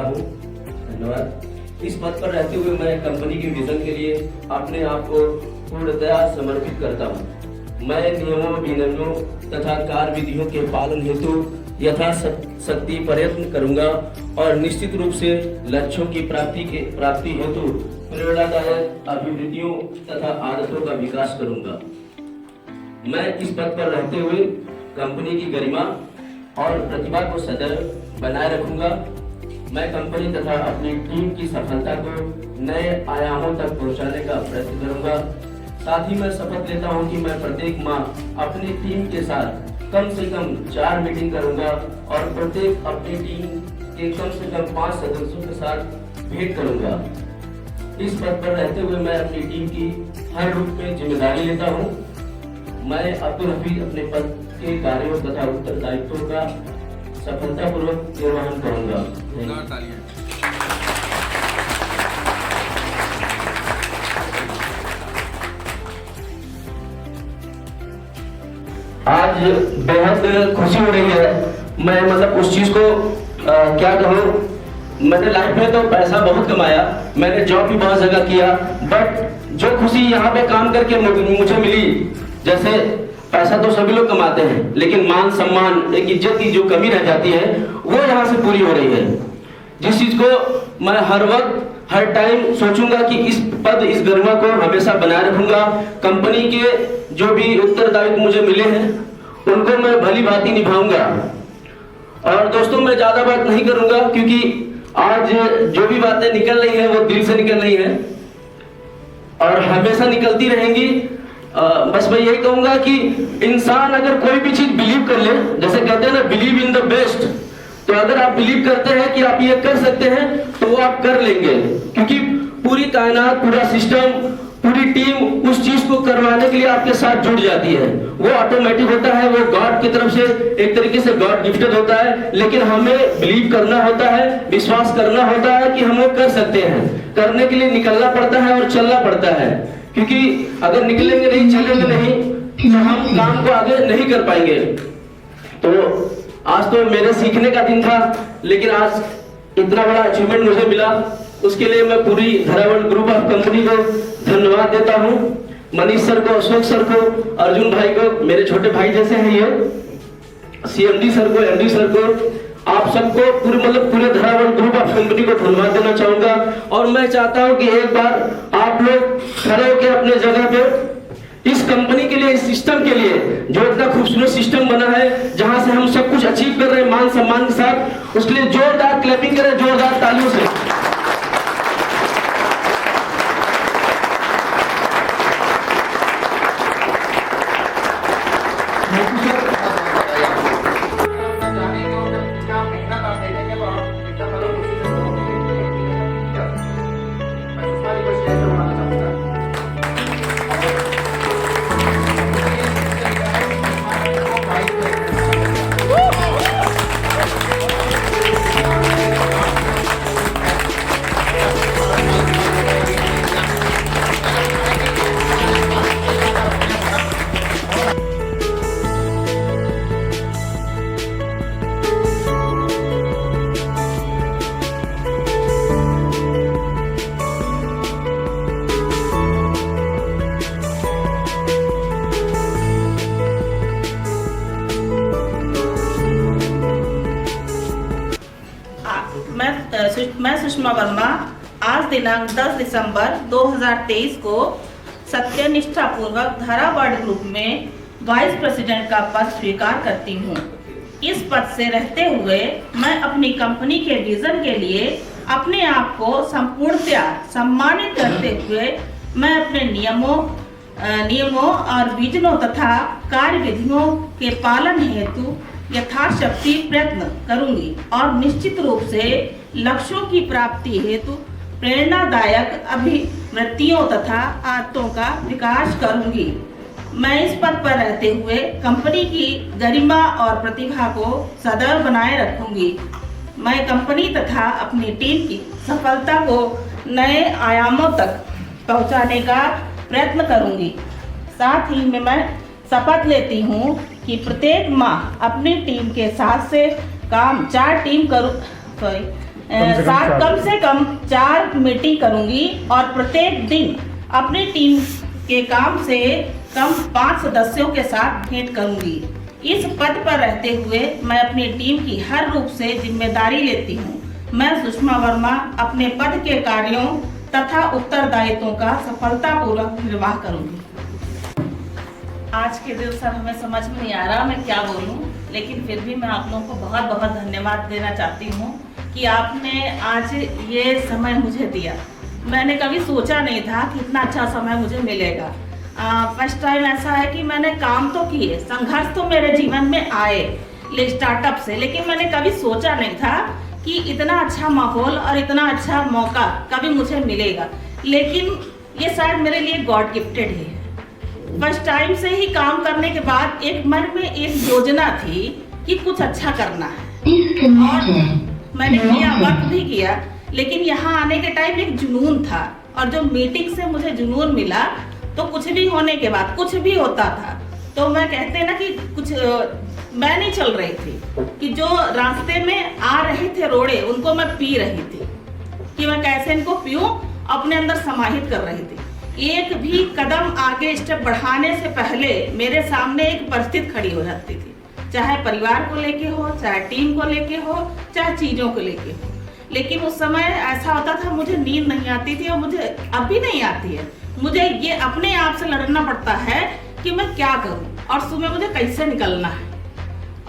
हूँ। धन्यवाद। इस पद पर रहते हुए मैं कंपनी के विजन के लिए अपने आप को पूर्णतया समर्पित करता हूँ। मैं नियमों, विनियमों तथा कार्य विधियों के पालन हेतु यथाशक्ति प्रयत्न करूंगा और निश्चित रूप से लक्ष्यों की प्राप्ति हेतु प्रेरणादायक अभिवृत्तियों तथा आदतों का विकास करूंगा। मैं इस पद पर रहते हुए कंपनी की गरिमा और प्रतिभा को सदैव बनाए रखूंगा। मैं कंपनी तथा अपनी टीम की सफलता को नए आयामों तक पहुंचाने का प्रयत्न करूंगा। साथ ही मैं शपथ लेता हूं कि मैं प्रत्येक माह अपनी टीम के साथ कम से कम 4 मीटिंग करूंगा और प्रत्येक अपनी टीम के कम से कम 5 सदस्यों के साथ भेंट करूंगा। इस पद पर रहते हुए मैं अपनी टीम की हर रूप में जिम्मेदारी लेता हूं। मैं अब्दुल हफीज अपने पद के कार्यों तथा उत्तरदायित्वों का सफलतापूर्वक निर्वहन करूंगा। आज बेहद खुशी हो रही है। मैं उस चीज को क्या कहूँ, मैंने लाइफ में तो पैसा बहुत कमाया, मैंने जॉब भी बहुत जगह किया, बट जो खुशी यहाँ पे काम करके मुझे मिली, जैसे पैसा तो सभी लोग कमाते हैं, लेकिन मान सम्मान, एक इज्जत की जो कमी रह जाती है वो यहाँ से पूरी हो रही है। जिस चीज को मैं हर वक्त हर टाइम सोचूंगा कि इस पद, इस गरिमा को हमेशा बनाए रखूंगा। कंपनी के जो भी उत्तरदायित्व मुझे मिले हैं उनको मैं भली भांति निभाऊंगा। और दोस्तों, मैं ज्यादा बात नहीं करूंगा क्योंकि आज जो भी बातें निकल रही है वो दिल से निकल रही है और हमेशा निकलती रहेंगी। बस मैं यही कहूंगा कि इंसान अगर कोई भी चीज बिलीव कर ले, जैसे कहते हैं ना, बिलीव इन द बेस्ट, तो अगर आप बिलीव करते हैं कि आप ये कर सकते हैं तो वो आप कर लेंगे, क्योंकि पूरी कायनात, पूरा सिस्टम, पूरी टीम उस चीज को करवाने के लिए आपके साथ जुड़ जाती है। वो ऑटोमेटिक होता है, वो गॉड की तरफ से एक तरीके से गॉड गिफ्टेड होता है, लेकिन हमें बिलीव करना होता है, विश्वास करना होता है कि हम वो कर सकते हैं। करने के लिए निकलना पड़ता है और चलना पड़ता है, क्योंकि अगर निकलेंगे नहीं, चलेंगे नहीं तो हम काम को आगे नहीं कर पाएंगे। तो आज तो मेरे सीखने का दिन था, लेकिन आज इतना बड़ा अचीवमेंट मुझे मिला, उसके लिए मैं पूरी धरावल ग्रुप ऑफ कंपनी को धन्यवाद देता हूँ। मनीष सर को, अशोक सर को, अर्जुन भाई को, मेरे छोटे भाई जैसे हैं ये, CMD सर को, MD सर को, आप सबको पूरे धरावल ग्रुप ऑफ कंपनी को धन्यवाद देना चाहूंगा। और मैं चाहता हूं कि एक बार आप लोग खड़े होकर अपने जगह पे इस कंपनी के लिए, इस सिस्टम के लिए, जो इतना खूबसूरत सिस्टम बना है, जहां से हम सब कुछ अचीव कर रहे हैं मान सम्मान के साथ, उसके लिए जोरदार क्लैपिंग करें, जोरदार तालियों से। मैं सुषमा वर्मा आज दिनांक 10 दिसंबर 2023 को सत्यनिष्ठा पूर्वक धरावल ग्रुप में वाइस प्रेसिडेंट का पद स्वीकार करती हूँ। इस पद से रहते हुए मैं अपनी कंपनी के विजन के लिए अपने आप को संपूर्णतया सम्मानित करते हुए मैं अपने नियमों और विजनों तथा कार्य विधियों के पालन हेतु यथाशक्ति प्रयत्न करूंगी और निश्चित रूप से लक्ष्यों की प्राप्ति हेतु प्रेरणादायक अभिवृत्तियों तथा आदतों का विकास करूंगी। मैं इस पद पर रहते हुए कंपनी की गरिमा और प्रतिभा को सदैव बनाए रखूंगी। मैं कंपनी तथा अपनी टीम की सफलता को नए आयामों तक पहुंचाने का प्रयत्न करूंगी। साथ ही मैं शपथ लेती हूं कि प्रत्येक माह अपनी टीम के साथ से काम कम से कम 4 मीटिंग करूंगी और प्रत्येक दिन अपनी टीम के काम से कम 5 सदस्यों के साथ भेंट करूंगी। इस पद पर रहते हुए मैं अपनी टीम की हर रूप से जिम्मेदारी लेती हूं। मैं सुषमा वर्मा अपने पद के कार्यों तथा उत्तरदायित्वों का सफलतापूर्वक निर्वाह करूंगी। आज के दिन सर हमें समझ में नहीं आ रहा मैं क्या बोलूं, लेकिन फिर भी मैं आप लोगों को बहुत बहुत धन्यवाद देना चाहती हूं कि आपने आज ये समय मुझे दिया। मैंने कभी सोचा नहीं था कि इतना अच्छा समय मुझे मिलेगा। फर्स्ट टाइम ऐसा है कि मैंने काम तो किए, संघर्ष तो मेरे जीवन में आए स्टार्टअप से, लेकिन मैंने कभी सोचा नहीं था कि इतना अच्छा माहौल और इतना अच्छा मौका कभी मुझे मिलेगा। लेकिन ये शायद मेरे लिए गॉड गिफ्टेड है। फर्स्ट टाइम से ही काम करने के बाद एक मन में एक योजना थी कि कुछ अच्छा करना है और मैंने किया, वक्त भी किया, लेकिन यहाँ आने के टाइम एक जुनून था और जो मीटिंग से मुझे जुनून मिला तो कुछ भी होने के बाद कुछ भी होता था तो मैं कहते ना कि कुछ मैं नहीं चल रही थी कि जो रास्ते में आ रहे थे रोड़े उनको मैं पी रही थी कि मैं कैसे इनको पीऊं, अपने अंदर समाहित कर रही थी। एक भी कदम आगे स्टेप बढ़ाने से पहले मेरे सामने एक परिस्थिति खड़ी हो जाती थी, चाहे परिवार को लेके हो, चाहे टीम को लेके हो, चाहे चीजों को लेके हो। लेकिन उस समय ऐसा होता था मुझे नींद नहीं आती थी और मुझे अब भी नहीं आती है। मुझे ये अपने आप से लड़ना पड़ता है कि मैं क्या करूं और सुबह मुझे कैसे निकलना है,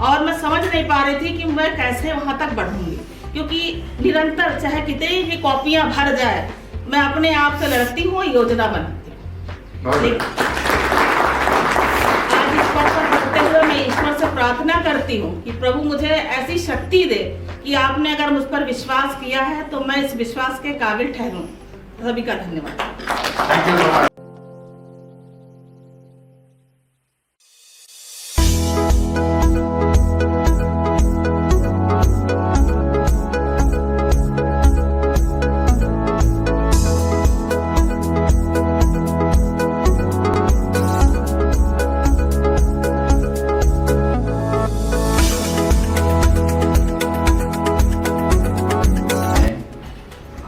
और मैं समझ नहीं पा रही थी कि मैं कैसे वहां तक बढ़ूंगी, क्योंकि निरंतर चाहे कितनी भी कॉपियां भर जाए मैं अपने आप से लड़ती हूँ, योजना बनाती हूँ। आज इस पद पर बढ़ते हुए मैं ईश्वर से प्रार्थना करती हूँ कि प्रभु मुझे ऐसी शक्ति दे कि आपने अगर मुझ पर विश्वास किया है तो मैं इस विश्वास के काबिल ठहरूं। सभी का धन्यवाद।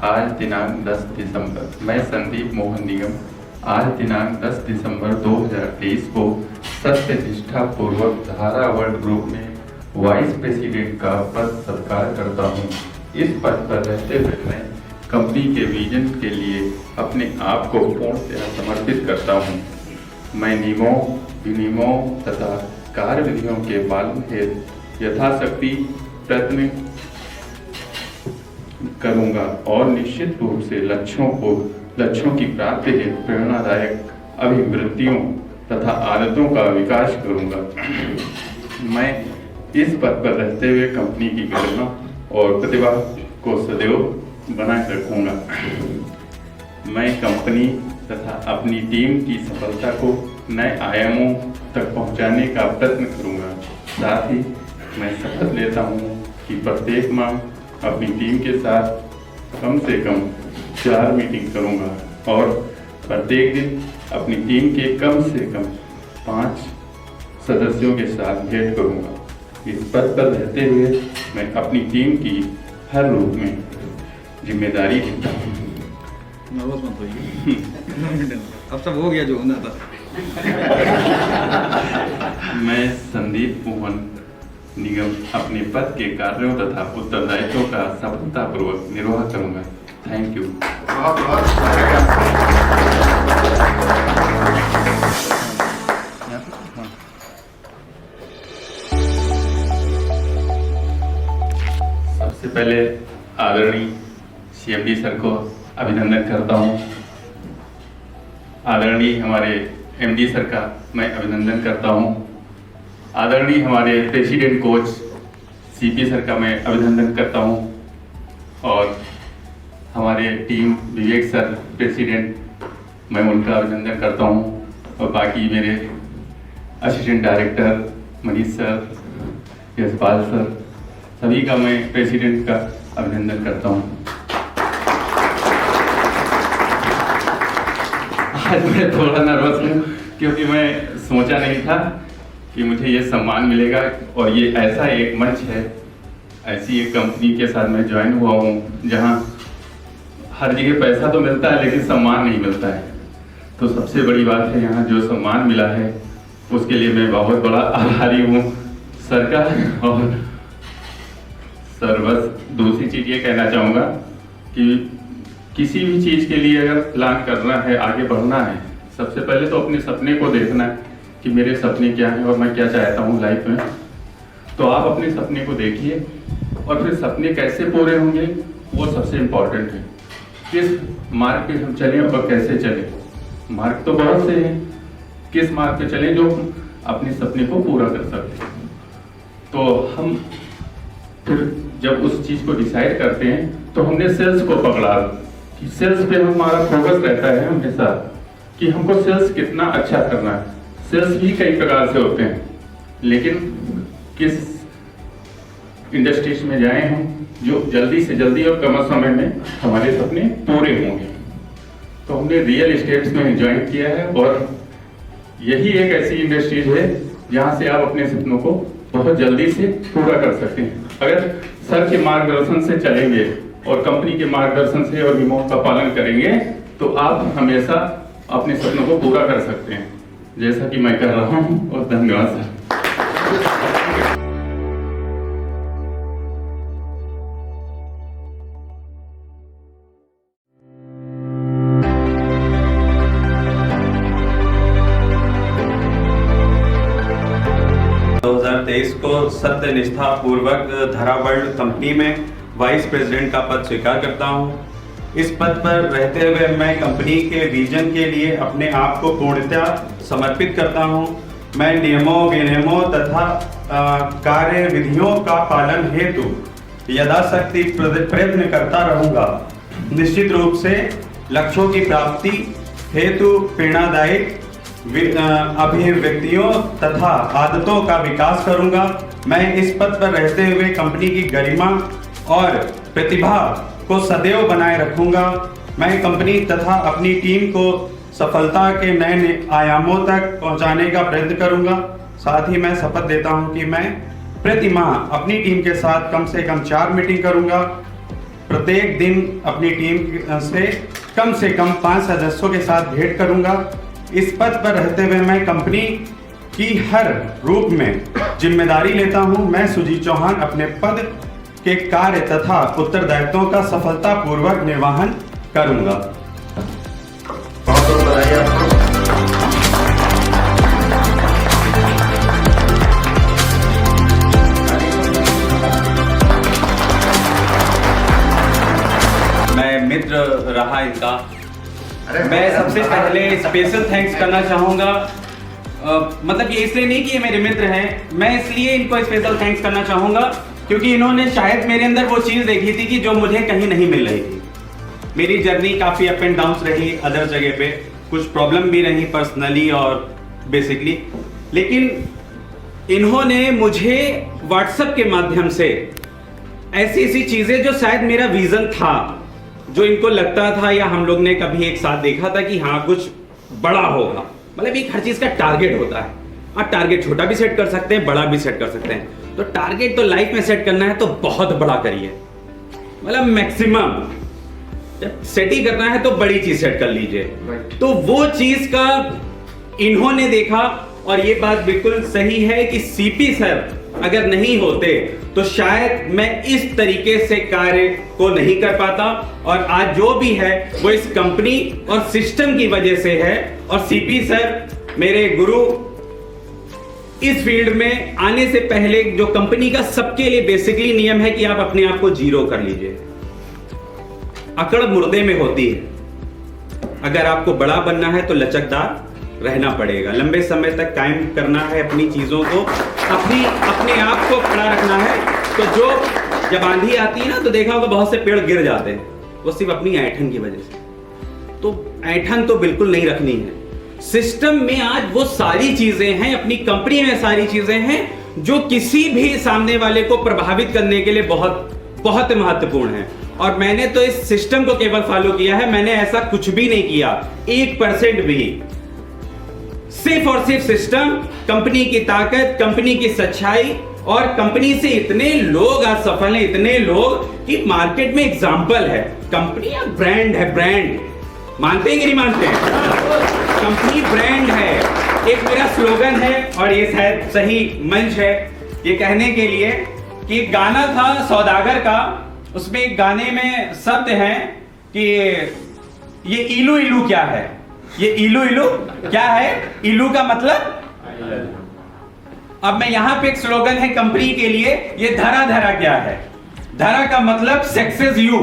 आज दिनांक 10 दिसंबर, मैं संदीप मोहन निगम आज दिनांक 10 दिसंबर 2023 को सत्यनिष्ठा पूर्वक धारा वर्ल्ड ग्रुप में वाइस प्रेसिडेंट का पद स्वीकार करता हूँ। इस पद पर रहते हुए मैं कंपनी के विजन के लिए अपने आप को पूर्णतः समर्पित करता हूँ। मैं नियमों, विनियमों तथा कार्यविधियों के पालन हेतु यथाशक्ति प्रयत्न करूंगा और निश्चित रूप से लक्ष्यों की प्राप्ति हेतु प्रेरणादायक अभिवृत्तियों तथा आदतों का विकास करूंगा। मैं इस पद पर रहते हुए कंपनी की गरिमा और प्रतिभा को सदैव बनाए रखूंगा। मैं कंपनी तथा अपनी टीम की सफलता को नए आयामों तक पहुंचाने का प्रयत्न करूंगा। साथ ही मैं शपथ लेता हूं कि प्रत्येक माह अपनी टीम के साथ कम से कम 4 मीटिंग करूंगा और प्रत्येक दिन अपनी टीम के कम से कम 5 सदस्यों के साथ भेंट करूंगा। इस पद पर रहते हुए मैं अपनी टीम की हर रूप में जिम्मेदारी लेता हूँ। अब सब हो गया जो होना था। मैं संदीप मोहन निगम अपने पद के कार्यों तथा उत्तरदायित्वों का सफलतापूर्वक निर्वाह करूंगा। Thank you. सबसे पहले आदरणीय सीएमडी सर को अभिनंदन करता हूं। आदरणीय हमारे एमडी सर का मैं अभिनंदन करता हूं। आदरणीय हमारे प्रेसिडेंट कोच सीपी सर का मैं अभिनंदन करता हूं और हमारे टीम विवेक सर प्रेसिडेंट मैं उनका अभिनंदन करता हूं और बाकी मेरे assistant director Manish sir, Yashpal sir, सभी का मैं प्रेसिडेंट का अभिनंदन करता हूं। आज मैं थोड़ा नर्वस हूँ क्योंकि मैं सोचा नहीं था कि मुझे ये सम्मान मिलेगा और ये ऐसा एक मंच है, ऐसी एक कंपनी के साथ मैं ज्वाइन हुआ हूँ जहाँ हर जगह पैसा तो मिलता है लेकिन सम्मान नहीं मिलता है। तो सबसे बड़ी बात है यहाँ जो सम्मान मिला है उसके लिए मैं बहुत बड़ा आभारी हूँ सर का। और सर बस दूसरी चीज़ ये कहना चाहूँगा कि किसी भी चीज़ के लिए अगर प्लान करना है, आगे बढ़ना है, सबसे पहले तो अपने सपने को देखना है कि मेरे सपने क्या हैं और मैं क्या चाहता हूँ लाइफ में। तो आप अपने सपने को देखिए और फिर सपने कैसे पूरे होंगे वो सबसे इम्पोर्टेंट है। किस मार्ग पे हम चलें और कैसे चलें। मार्ग तो बहुत से हैं, किस मार्ग पे चलें जो अपने सपने को पूरा कर सकते हैं। तो हम फिर जब उस चीज़ को डिसाइड करते हैं तो हमने सेल्स को पकड़ा कि सेल्स पे हमारा फोकस रहता है हमेशा कि हमको सेल्स कितना अच्छा करना है। सेल्स भी कई प्रकार से होते हैं, लेकिन किस इंडस्ट्रीज में जाए हम जो जल्दी से जल्दी और कम समय में हमारे सपने पूरे होंगे। तो हमने रियल एस्टेट्स में ज्वाइन किया है और यही एक ऐसी इंडस्ट्रीज है जहाँ से आप अपने सपनों को बहुत जल्दी से पूरा कर सकते हैं। अगर सर के मार्गदर्शन से चलेंगे और कंपनी के मार्गदर्शन से और नियमों का पालन करेंगे तो आप हमेशा अपने सपनों को पूरा कर सकते हैं, जैसा कि मैं कर रहा हूँ। और धन्यवाद सर। 2023 को सत्यनिष्ठा पूर्वक धरा वर्ल्ड कंपनी में वाइस प्रेसिडेंट का पद स्वीकार करता हूं। इस पद पर रहते हुए मैं कंपनी के विजन के लिए अपने आप को पूर्णतः समर्पित करता हूं। मैं नियमों विनियमों तथा कार्य विधियों का पालन हेतु यथाशक्ति प्रयत्न करता रहूंगा। निश्चित रूप से लक्ष्यों की प्राप्ति हेतु प्रेरणादायक अभिव्यक्तियों तथा आदतों का विकास करूंगा। मैं इस पद पर रहते हुए कंपनी की गरिमा और प्रतिभा को सदैव बनाए रखूंगा। मैं कंपनी तथा अपनी टीम को सफलता के नए आयामों तक पहुंचाने का प्रयत्न करूंगा। साथ ही मैं शपथ देता हूं कि मैं प्रति माह अपनी टीम के साथ कम से कम 4 मीटिंग करूंगा। प्रत्येक दिन अपनी टीम से कम 5 सदस्यों के साथ भेंट करूंगा। इस पद पर रहते हुए मैं कंपनी की हर रूप में जिम्मेदारी लेता हूं। मैं सुजीत चौहान अपने पद के कार्य तथा उत्तरदायित्वों का सफलतापूर्वक निर्वहन करूंगा। बहुत बहुत बधाई आपको। मैं मित्र रहा इनका। मैं सबसे पहले स्पेशल थैंक्स करना चाहूँगा। मतलब ये इसलिए नहीं कि ये मेरे मित्र हैं, मैं इसलिए इनको स्पेशल थैंक्स करना चाहूँगा क्योंकि इन्होंने शायद मेरे अंदर वो चीज़ देखी थी कि जो मुझे कहीं नहीं मिल रही थी। मेरी जर्नी काफ़ी अप एंड डाउन्स रही, अदर जगह पे कुछ प्रॉब्लम भी रही पर्सनली और बेसिकली, लेकिन इन्होंने मुझे व्हाट्सएप के माध्यम से ऐसी ऐसी चीज़ें जो शायद मेरा विजन था, जो इनको लगता था या हम लोग ने कभी एक साथ देखा था कि हाँ कुछ बड़ा होगा। मतलब एक हर चीज़ का टारगेट होता है। आप टारगेट छोटा भी सेट कर सकते हैं, बड़ा भी सेट कर सकते हैं। तो टारगेट तो लाइफ में सेट करना है तो बहुत बड़ा करिए, मतलब मैक्सिमम। जब सेट ही करना है तो बड़ी चीज सेट कर लीजिए। तो वो चीज का इन्होंने देखा और ये बात बिल्कुल सही है कि सीपी सर अगर नहीं होते तो शायद मैं इस तरीके से कार्य को नहीं कर पाता। और आज जो भी है वो इस कंपनी और सिस्टम की वजह से है। और सीपी सर मेरे गुरु। इस फील्ड में आने से पहले जो कंपनी का सबके लिए बेसिकली नियम है कि आप अपने आप को जीरो कर लीजिए। अकड़ मुर्दे में होती है। अगर आपको बड़ा बनना है तो लचकदार रहना पड़ेगा, लंबे समय तक कायम करना है अपनी चीजों को, अपने आप को खड़ा रखना है। तो जो जब आंधी आती है ना तो देखा होगा बहुत से पेड़ गिर जाते हैं, वो सिर्फ अपनी ऐंठन की वजह से। तो ऐंठन तो बिल्कुल नहीं रखनी है। सिस्टम में आज वो सारी चीजें हैं, अपनी कंपनी में सारी चीजें हैं जो किसी भी सामने वाले को प्रभावित करने के लिए बहुत बहुत महत्वपूर्ण है। और मैंने तो इस सिस्टम को केवल फॉलो किया है, मैंने ऐसा कुछ भी नहीं किया 1% भी। सिर्फ और सिर्फ सिस्टम, कंपनी की ताकत, कंपनी की सच्चाई और कंपनी से इतने लोग आज सफल हैं, इतने लोग कि मार्केट में एग्जाम्पल है। कंपनी एक ब्रांड है, ब्रांड मानते हैं कि नहीं मानते हैं? कंपनी ब्रांड है। एक मेरा स्लोगन है और ये शायद सही मंच है ये कहने के लिए कि एक गाना था सौदागर का, उसमें एक गाने में शब्द है कि ये इलू इलू क्या है, ये इलू इलू क्या है, इलू का मतलब। अब मैं यहां पे एक स्लोगन है कंपनी के लिए, ये धरा धरा क्या है। धरा का मतलब सक्सेस यू,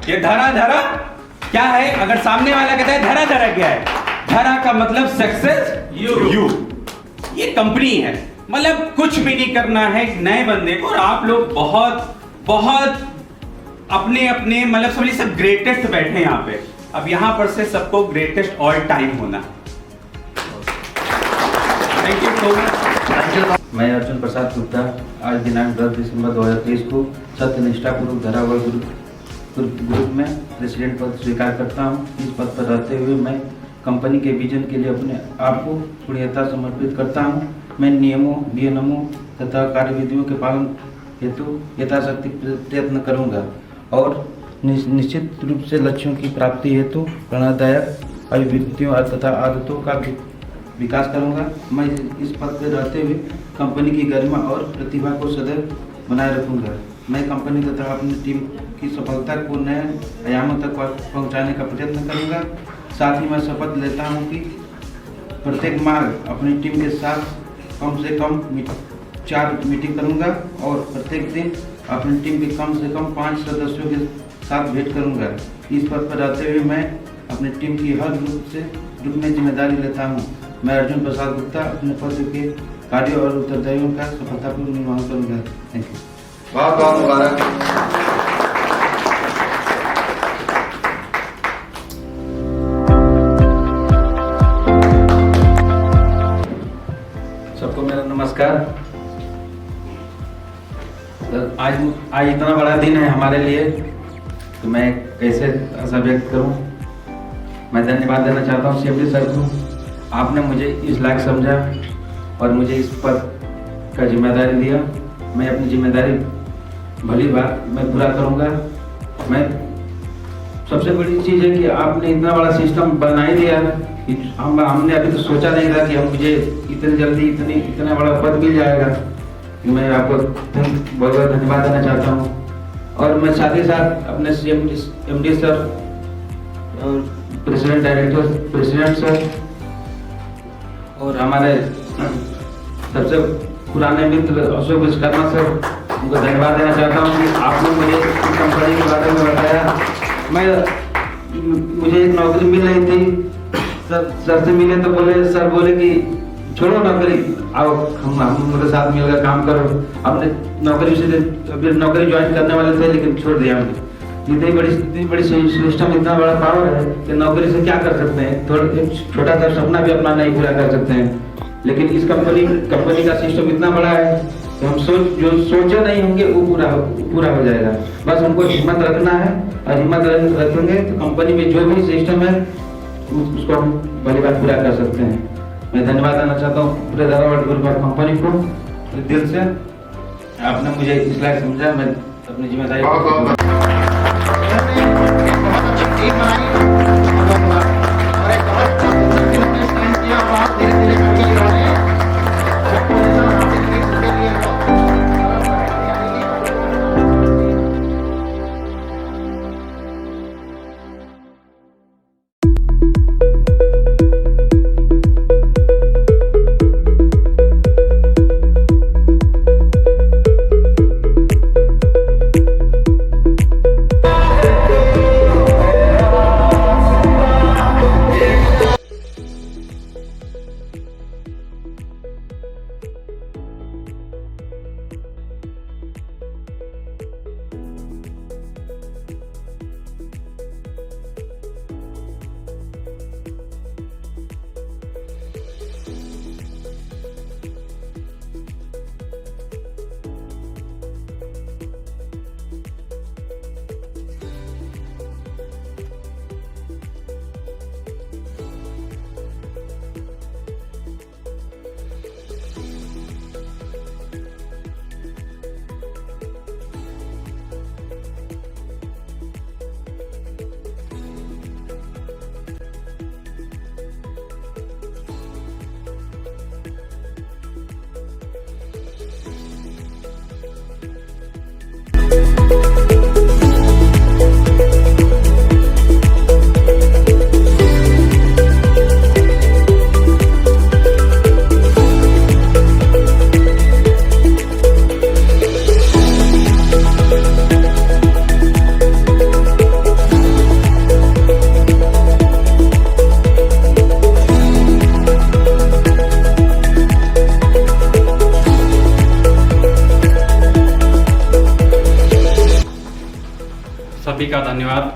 ये धरा धरा क्या है। अगर सामने वाला कहता है धरा धरा क्या है, धरा का मतलब सक्सेस यू। ये कंपनी है, मतलब कुछ भी नहीं करना है एक नए बंदे को। और आप लोग बहुत बहुत अपने अपने मतलब समझिए सब ग्रेटेस्ट बैठे हैं यहाँ पे। अब यहां पर से सबको ग्रेटेस्ट ऑल टाइम होना। Thank you so much. मैं अर्जुन प्रसाद गुप्ता आज दिनांक 10 दिसंबर 2023 को सत्यनिष्ठापूर्वक धरावड़ ग्रुप में प्रेसिडेंट पद स्वीकार करता हूं। इस पद पर रहते हुए मैं कंपनी के विजन के लिए अपने आप को पूर्णतः समर्पित करता हूं। मैं नियमों, विनियमों तथा कार्यविधियों के पालन हेतु यथाशक्ति प्रयत्न करूंगा और निश्चित रूप से लक्ष्यों की प्राप्ति हेतु प्रेरणादायक अभिवृत्तियों तथा आदतों का विकास करूंगा। मैं इस पद पर रहते हुए कंपनी की गरिमा और प्रतिभा को सदैव बनाए रखूंगा। मैं कंपनी तथा अपनी टीम की सफलता को नए आयामों तक पहुंचाने का प्रयत्न करूंगा। साथ ही मैं शपथ लेता हूं कि प्रत्येक माह अपनी टीम के साथ कम से कम 4 मीटिंग करूंगा और प्रत्येक दिन अपनी टीम के कम से कम 5 सदस्यों के साथ भेंट करूंगा। इस पद पर रहते हुए मैं अपनी टीम की हर ग्रुप में जिम्मेदारी लेता हूं। मैं अर्जुन प्रसाद गुप्ता अपने पद के कार्य और उत्तरदायित्वों का सफलतापूर्वक निर्वहन करूंगा। Thank you. बहुत बहुत मुबारक। सबको मेरा नमस्कार। आज इतना बड़ा दिन है हमारे लिए तो मैं कैसे आशा व्यक्त करूं। मैं धन्यवाद देना चाहता हूं सीएमडी सर को। आपने मुझे इस लायक समझा और मुझे इस पद का जिम्मेदारी दिया। मैं अपनी जिम्मेदारी भली बात मैं पूरा करूंगा। मैं सबसे बड़ी चीज़ है कि आपने इतना बड़ा सिस्टम बना ही दिया कि हमने अभी तो सोचा नहीं था कि हम मुझे इतनी जल्दी इतना बड़ा पद मिल जाएगा। मैं आपको बहुत बहुत धन्यवाद देना चाहता हूँ। और मैं साथ ही साथ अपने एमडी सर और प्रेसिडेंट सर और हमारे सबसे पुराने मित्र अशोक विश्वकर्मा सर, उनको धन्यवाद देना चाहता हूँ कि आपने मुझे इस कंपनी के बारे में बताया। मुझे एक नौकरी मिल रही थी, सर से मिले तो सर बोले कि छोड़ो नौकरी, आओ हम मेरे साथ मिलकर काम करो। हमने नौकरी ज्वाइन करने वाले थे लेकिन छोड़ दिया हमने। इतनी बड़ी सिस्टम, इतना बड़ा पावर है कि नौकरी से क्या कर सकते हैं, थोड़ा एक छोटा सा सपना भी अपना नहीं पूरा कर सकते हैं। लेकिन इस कंपनी का सिस्टम इतना बड़ा है कि हम जो सोचे नहीं होंगे वो पूरा हो जाएगा। बस हमको हिम्मत रखना है और हिम्मत रखेंगे तो कंपनी में जो भी सिस्टम है उसको हम भली बात पूरा कर सकते हैं। मैं धन्यवाद देना चाहता हूँ पूरे धारावाड़ ग्रुप ऑफ कंपनी को दिल से। आपने मुझे इस लायक समझा, मैं अपनी जिम्मेदारी बहुत अच्छी टीम बनाई और एक बहुत किया और आप धीरे धीरे करके इन्होंने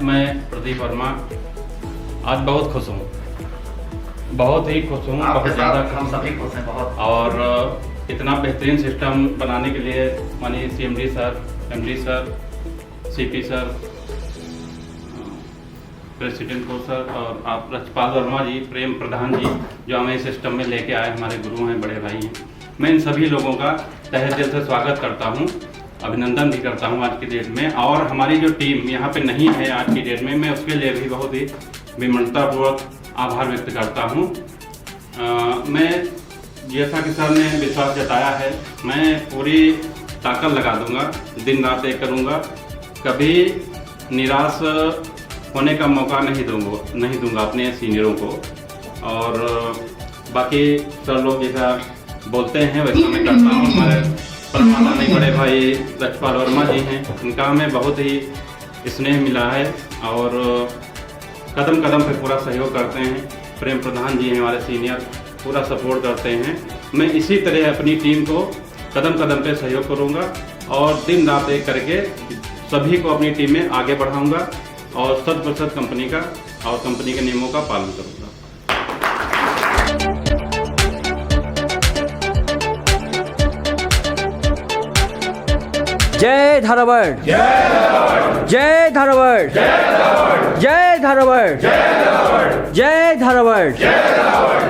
मैं प्रदीप वर्मा आज बहुत खुश हूँ, बहुत ही खुश हूँ, आपके बहुत ज़्यादा साथ हम सभी खुश हैं बहुत। और इतना बेहतरीन सिस्टम बनाने के लिए माननीय CMD sir, MD sir, CP sir, president को सर और आप रजपाल वर्मा जी, प्रेम प्रधान जी जो हमें इस सिस्टम में लेके आए, हमारे गुरु हैं, बड़े भाई हैं। मैं इन सभी लोगों का तहे दिल से स्वागत करता हूँ, अभिनंदन भी करता हूँ आज की डेट में। और हमारी जो टीम यहाँ पे नहीं है आज की डेट में, मैं उसके लिए भी बहुत ही विनम्रतापूर्वक आभार व्यक्त करता हूँ। मैं जैसा कि सर ने विश्वास जताया है, मैं पूरी ताकत लगा दूंगा, दिन रात एक करूँगा, कभी निराश होने का मौका नहीं दूंगा अपने सीनियरों को। और बाकी सर लोग जैसा बोलते हैं वैसा मैं करता हूँ। हमारे परमानंद बड़े भाई रजपाल वर्मा जी हैं, उनका हमें बहुत ही स्नेह मिला है और कदम कदम पे पूरा सहयोग करते हैं। प्रेम प्रधान जी हैं हमारे सीनियर, पूरा सपोर्ट करते हैं। मैं इसी तरह अपनी टीम को कदम कदम पे सहयोग करूँगा और दिन रात एक करके सभी को अपनी टीम में आगे बढ़ाऊँगा और 100% कंपनी का और कंपनी के नियमों का पालन करूँगा। जय धारावाड़, जय धारावाड़, जय धारावाड़, जय धारावाड़, जय धारावाड़।